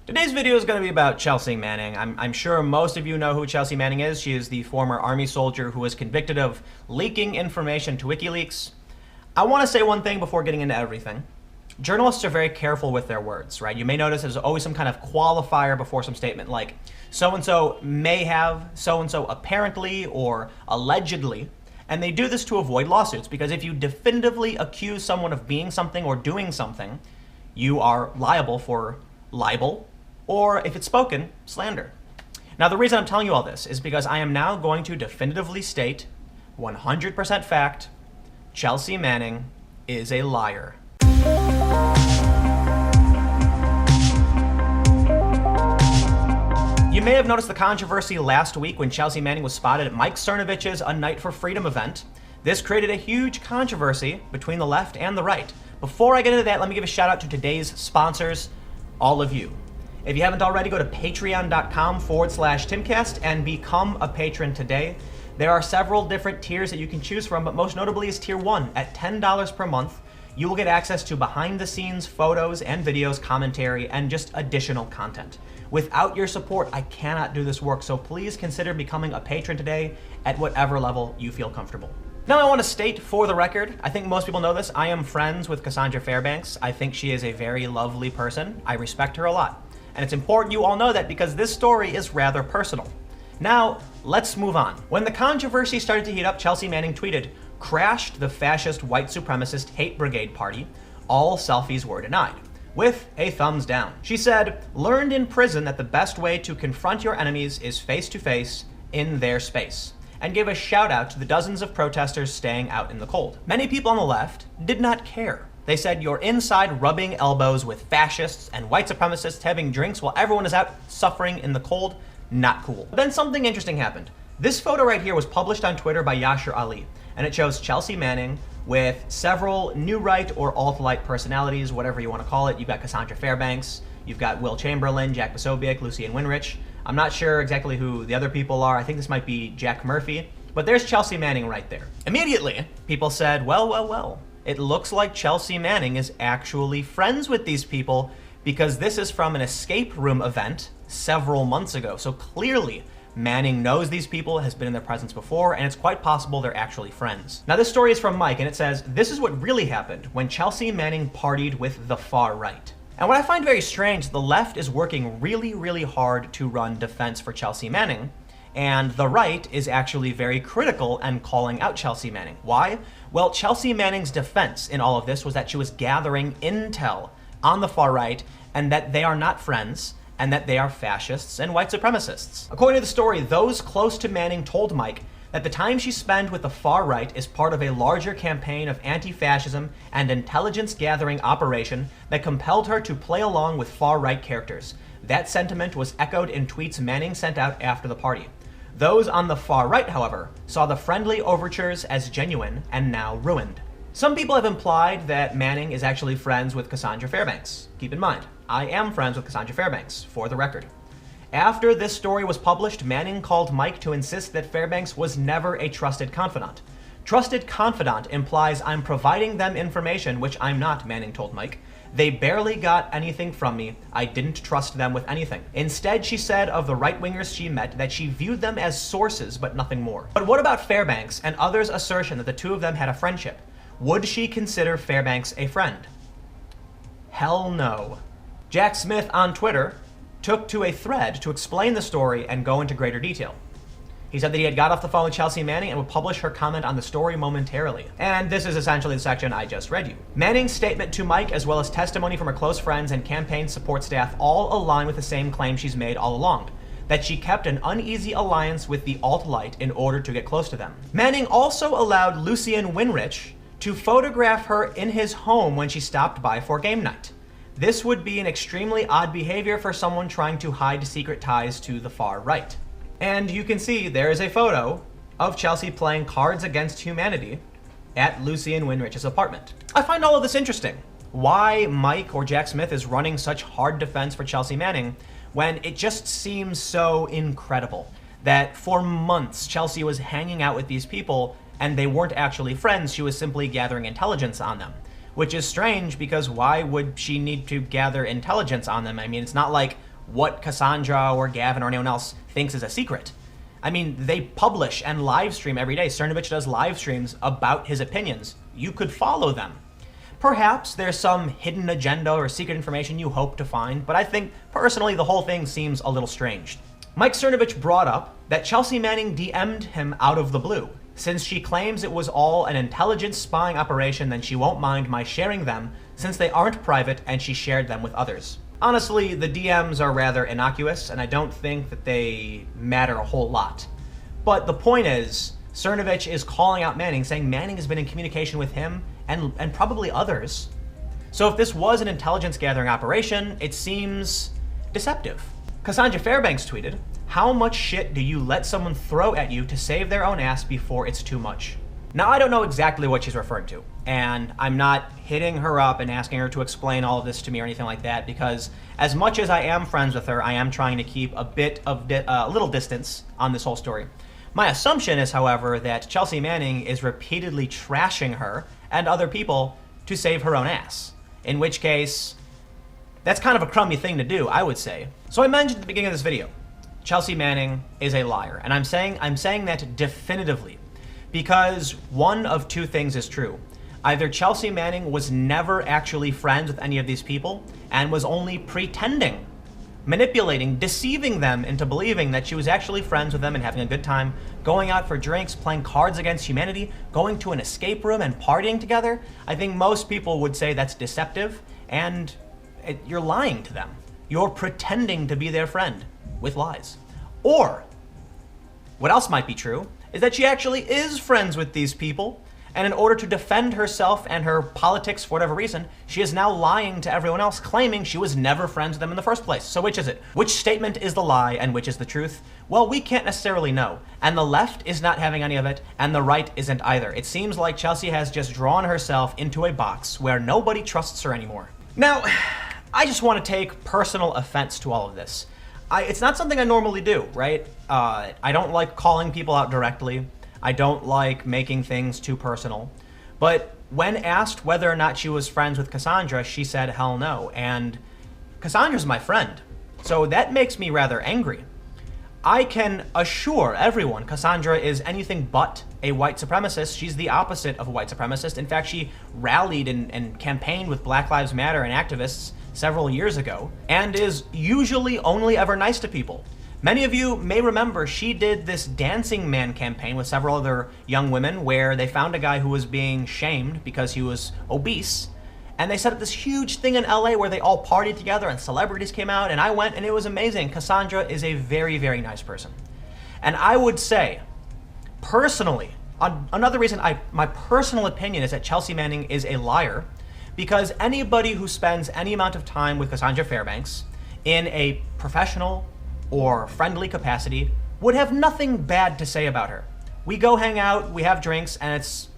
Today's video is going to be about Chelsea Manning. I'm sure most of you know who Chelsea Manning is. She is the former Army soldier who was convicted of leaking information to WikiLeaks. I want to say one thing before getting into everything. Journalists are very careful with their words, right? You may notice there's always some kind of qualifier before some statement, like so-and-so may have, so-and-so apparently or allegedly. And they do this to avoid lawsuits, because if you definitively accuse someone of being something or doing something, you are liable for libel, or if it's spoken, slander. Now, the reason I'm telling you all this is because I am now going to definitively state, 100% fact, Chelsea Manning is a liar. You may have noticed the controversy last week when Chelsea Manning was spotted at Mike Cernovich's A Night for Freedom event. This created a huge controversy between the left and the right. Before I get into that, let me give a shout out to today's sponsors, all of you. If you haven't already, go to patreon.com/Timcast and become a patron today. There are several different tiers that you can choose from, but most notably is tier 1. At $10 per month, you will get access to behind-the-scenes photos and videos, commentary, and just additional content. Without your support, I cannot do this work, so please consider becoming a patron today at whatever level you feel comfortable. Now, I want to state for the record, I think most people know this, I am friends with Cassandra Fairbanks. I think she is a very lovely person. I respect her a lot. And it's important you all know that because this story is rather personal. Now, let's move on. When the controversy started to heat up, Chelsea Manning tweeted, "Crashed the fascist white supremacist hate brigade party. All selfies were denied," with a thumbs down. She said, "Learned in prison that the best way to confront your enemies is face to face in their space," and gave a shout out to the dozens of protesters staying out in the cold. Many people on the left did not care. They said, "You're inside rubbing elbows with fascists and white supremacists having drinks while everyone is out suffering in the cold. Not cool." But then something interesting happened. This photo right here was published on Twitter by Yashar Ali, and it shows Chelsea Manning with several new right or alt-right personalities, whatever you want to call it. You've got Cassandra Fairbanks, you've got Will Chamberlain, Jack Posobiec, Lucian Winrich. I'm not sure exactly who the other people are. I think this might be Jack Murphy, but there's Chelsea Manning right there. Immediately, people said, well, it looks like Chelsea Manning is actually friends with these people because this is from an escape room event several months ago. So clearly, Manning knows these people, has been in their presence before, and it's quite possible they're actually friends. Now, this story is from Mike, and it says, "This is what really happened when Chelsea Manning partied with the far right." And what I find very strange, the left is working really hard to run defense for Chelsea Manning, and the right is actually very critical and calling out Chelsea Manning. Why? Well, Chelsea Manning's defense in all of this was that she was gathering intel on the far right, and that they are not friends, and that they are fascists and white supremacists. According to the story, those close to Manning told Mike that the time she spent with the far right is part of a larger campaign of anti-fascism and intelligence gathering operation that compelled her to play along with far right characters. That sentiment was echoed in tweets Manning sent out after the party. Those on the far right, however, saw the friendly overtures as genuine and now ruined. Some people have implied that Manning is actually friends with Cassandra Fairbanks. Keep in mind, I am friends with Cassandra Fairbanks, for the record. After this story was published, Manning called Mike to insist that Fairbanks was never a trusted confidant. Trusted confidant implies I'm providing them information, which I'm not, Manning told Mike. They barely got anything from me. I didn't trust them with anything. Instead, she said of the right-wingers she met that she viewed them as sources, but nothing more. But what about Fairbanks and others' assertion that the two of them had a friendship? Would she consider Fairbanks a friend? Hell no. Jack Smith on Twitter took to a thread to explain the story and go into greater detail. He said that he had got off the phone with Chelsea Manning and would publish her comment on the story momentarily. And this is essentially the section I just read you. Manning's statement to Mike, as well as testimony from her close friends and campaign support staff, all align with the same claim she's made all along, that she kept an uneasy alliance with the alt-right in order to get close to them. Manning also allowed Lucian Winrich to photograph her in his home when she stopped by for game night. This would be an extremely odd behavior for someone trying to hide secret ties to the far right. And you can see there is a photo of Chelsea playing Cards Against Humanity at Lucian Winrich's apartment. I find all of this interesting. Why Mike or Jack Smith is running such hard defense for Chelsea Manning when it just seems so incredible that for months Chelsea was hanging out with these people and they weren't actually friends, she was simply gathering intelligence on them. Which is strange because why would she need to gather intelligence on them? I mean, it's not like what Cassandra or Gavin or anyone else thinks is a secret. I mean, they publish and live stream every day. Cernovich does live streams about his opinions. You could follow them. Perhaps there's some hidden agenda or secret information you hope to find, but I think personally the whole thing seems a little strange. Mike Cernovich brought up that Chelsea Manning DM'd him out of the blue. Since she claims it was all an intelligence spying operation, then she won't mind my sharing them since they aren't private and she shared them with others. Honestly, the DMs are rather innocuous and I don't think that they matter a whole lot. But the point is, Cernovich is calling out Manning, saying Manning has been in communication with him and probably others. So if this was an intelligence gathering operation, it seems deceptive. Cassandra Fairbanks tweeted, "How much shit do you let someone throw at you to save their own ass before it's too much?" Now, I don't know exactly what she's referring to, and I'm not hitting her up and asking her to explain all of this to me or anything like that, because as much as I am friends with her, I am trying to keep a little distance on this whole story. My assumption is, however, that Chelsea Manning is repeatedly trashing her and other people to save her own ass, in which case, that's kind of a crummy thing to do, I would say. So I mentioned at the beginning of this video, Chelsea Manning is a liar, and I'm saying that definitively, because one of two things is true. Either Chelsea Manning was never actually friends with any of these people and was only pretending, manipulating, deceiving them into believing that she was actually friends with them and having a good time, going out for drinks, playing Cards Against Humanity, going to an escape room and partying together. I think most people would say that's deceptive and you're lying to them. You're pretending to be their friend with lies. Or, what else might be true is that she actually is friends with these people, and in order to defend herself and her politics for whatever reason, she is now lying to everyone else, claiming she was never friends with them in the first place. So which is it? Which statement is the lie and which is the truth? Well, we can't necessarily know. And the left is not having any of it, and the right isn't either. It seems like Chelsea has just drawn herself into a box where nobody trusts her anymore. Now, I just want to take personal offense to all of this. It's not something I normally do, right? I don't like calling people out directly. I don't like making things too personal. But when asked whether or not she was friends with Cassandra, she said, hell no. And Cassandra's my friend. So that makes me rather angry. I can assure everyone Cassandra is anything but a white supremacist. She's the opposite of a white supremacist. In fact, she rallied and campaigned with Black Lives Matter and activists several years ago, and is usually only ever nice to people. Many of you may remember she did this Dancing Man campaign with several other young women where they found a guy who was being shamed because he was obese, and they set up this huge thing in LA where they all partied together and celebrities came out, and I went and it was amazing. Cassandra is a very, very nice person. And I would say, personally, another reason my personal opinion is that Chelsea Manning is a liar, because anybody who spends any amount of time with Cassandra Fairbanks in a professional or friendly capacity would have nothing bad to say about her. We go hang out, we have drinks, and it's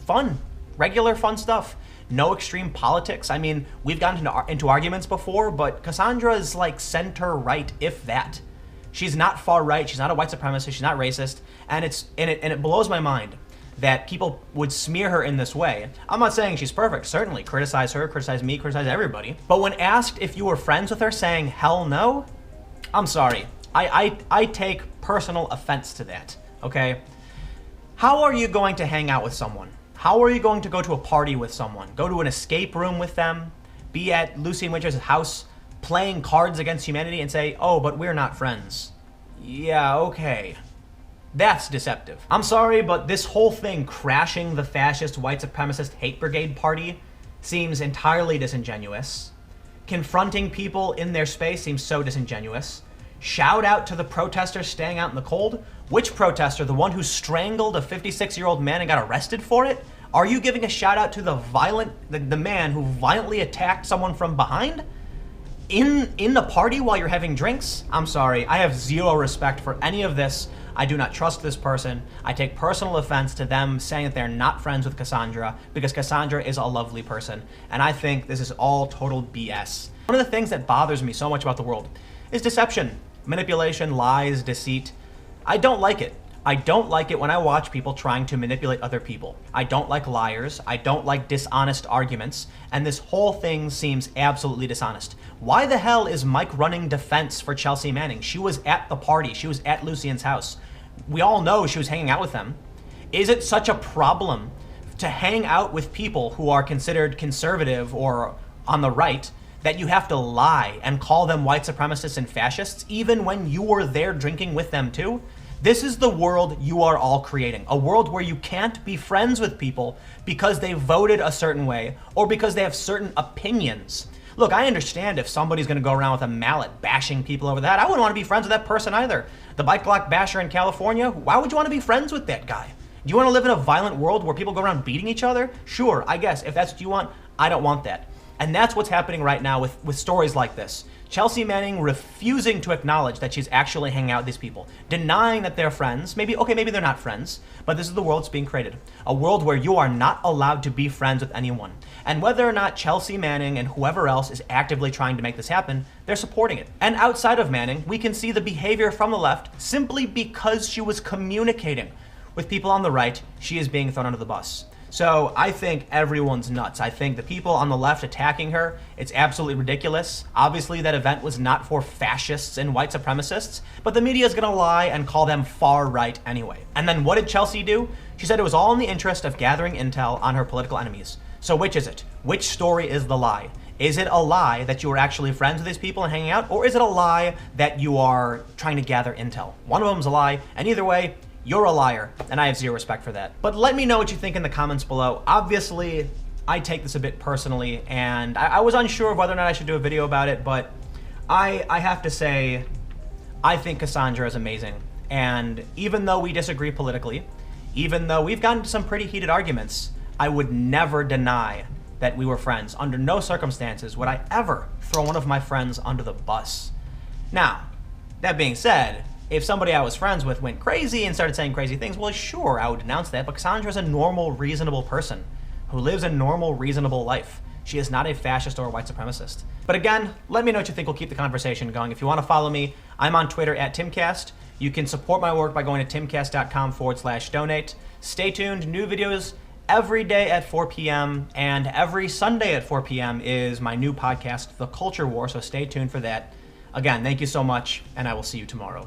fun, regular fun stuff. No extreme politics. I mean, we've gotten into arguments before, but Cassandra is like center right, if that. She's not far right, she's not a white supremacist, she's not racist, and it blows my mind that people would smear her in this way. I'm not saying she's perfect, certainly. Criticize her, criticize me, criticize everybody. But when asked if you were friends with her, saying hell no, I'm sorry. I take personal offense to that, okay? How are you going to hang out with someone? How are you going to go to a party with someone? Go to an escape room with them? Be at Lucy Winters' house playing Cards Against Humanity and say, oh, but we're not friends. Yeah, okay. That's deceptive. I'm sorry, but this whole thing crashing the fascist white supremacist hate brigade party seems entirely disingenuous. Confronting people in their space seems so disingenuous. Shout out to the protesters staying out in the cold. Which protester? The one who strangled a 56-year-old man and got arrested for it? Are you giving a shout out to the man who violently attacked someone from behind? In the party while you're having drinks? I'm sorry, I have zero respect for any of this. I do not trust this person. I take personal offense to them saying that they're not friends with Cassandra because Cassandra is a lovely person. And I think this is all total BS. One of the things that bothers me so much about the world is deception, manipulation, lies, deceit. I don't like it. I don't like it when I watch people trying to manipulate other people. I don't like liars. I don't like dishonest arguments. And this whole thing seems absolutely dishonest. Why the hell is Mike running defense for Chelsea Manning? She was at the party. She was at Lucien's house. We all know she was hanging out with them. Is it such a problem to hang out with people who are considered conservative or on the right that you have to lie and call them white supremacists and fascists even when you were there drinking with them too? This is the world you are all creating, a world where you can't be friends with people because they voted a certain way or because they have certain opinions. Look, I understand if somebody's going to go around with a mallet bashing people over that. I wouldn't want to be friends with that person either. The bike block basher in California, why would you want to be friends with that guy? Do you want to live in a violent world where people go around beating each other? Sure, I guess. If that's what you want, I don't want that. And that's what's happening right now with stories like this. Chelsea Manning refusing to acknowledge that she's actually hanging out with these people, denying that they're friends. Maybe they're not friends, but this is the world that's being created. A world where you are not allowed to be friends with anyone. And whether or not Chelsea Manning and whoever else is actively trying to make this happen, they're supporting it. And outside of Manning, we can see the behavior from the left simply because she was communicating with people on the right, she is being thrown under the bus. So I think everyone's nuts. I think the people on the left attacking her, it's absolutely ridiculous. Obviously, that event was not for fascists and white supremacists, but the media is going to lie and call them far right anyway. And then what did Chelsea do? She said it was all in the interest of gathering intel on her political enemies. So which is it? Which story is the lie? Is it a lie that you are actually friends with these people and hanging out, or is it a lie that you are trying to gather intel? One of them's a lie, and either way, you're a liar, and I have zero respect for that. But let me know what you think in the comments below. Obviously, I take this a bit personally, and I was unsure of whether or not I should do a video about it, but I have to say, I think Cassandra is amazing. And even though we disagree politically, even though we've gotten into some pretty heated arguments, I would never deny that we were friends. Under no circumstances would I ever throw one of my friends under the bus. Now, that being said, if somebody I was friends with went crazy and started saying crazy things, well, sure, I would denounce that, but Cassandra's a normal, reasonable person who lives a normal, reasonable life. She is not a fascist or a white supremacist. But again, let me know what you think. We'll keep the conversation going. If you want to follow me, I'm on Twitter at Timcast. You can support my work by going to timcast.com/donate. Stay tuned, new videos every day at 4 p.m. and every Sunday at 4 p.m. is my new podcast, The Culture War, so stay tuned for that. Again, thank you so much, and I will see you tomorrow.